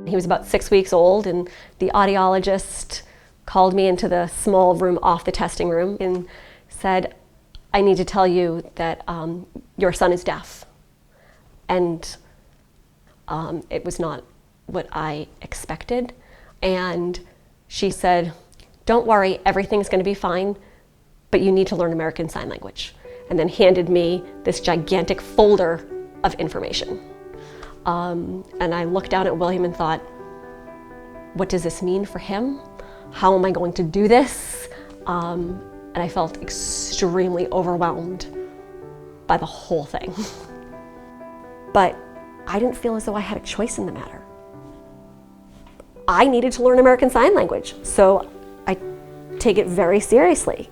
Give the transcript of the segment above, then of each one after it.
He was about 6 weeks old, and the audiologist called me into the small room off the testing room and said, "I need to tell you that your son is deaf." And it was not what I expected. And she said, "Don't worry, everything's going to be fine, but you need to learn American Sign Language." And then handed me this gigantic folder of information. And I looked down at William and thought, what does this mean for him? How am I going to do this? And I felt extremely overwhelmed by the whole thing. But I didn't feel as though I had a choice in the matter. I needed to learn American Sign Language, so I take it very seriously.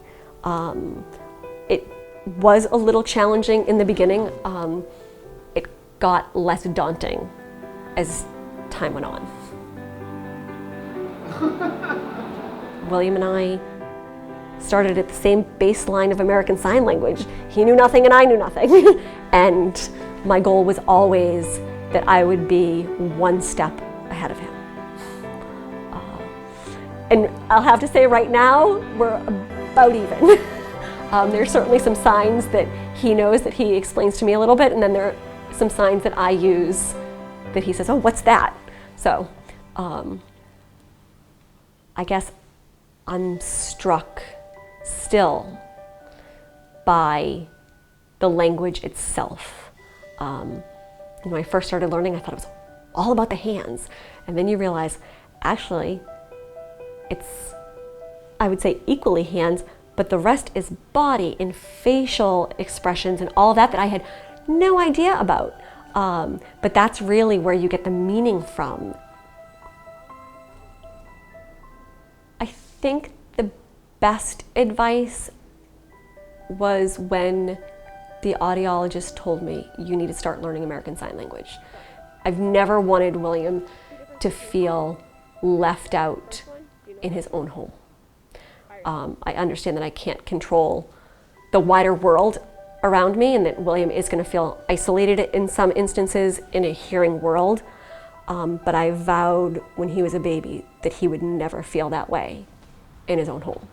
It was a little challenging in the beginning. It got less daunting as time went on. William and I started at the same baseline of American Sign Language. He knew nothing and I knew nothing. And my goal was always that I would be one step ahead of him. And I'll have to say right now, we're about even. There's certainly some signs that he knows that he explains to me a little bit, and then there are some signs that I use that he says, "Oh, what's that?" So I guess I'm struck still by the language itself. When I first started learning, I thought it was all about the hands. And then you realize, actually, it's, I would say, equally hands, but the rest is body and facial expressions and all that I had no idea about. But that's really where you get the meaning from. I think the best advice was when the audiologist told me, "You need to start learning American Sign Language." I've never wanted William to feel left out in his own home. I understand that I can't control the wider world around me and that William is going to feel isolated in some instances in a hearing world, but I vowed when he was a baby that he would never feel that way in his own home.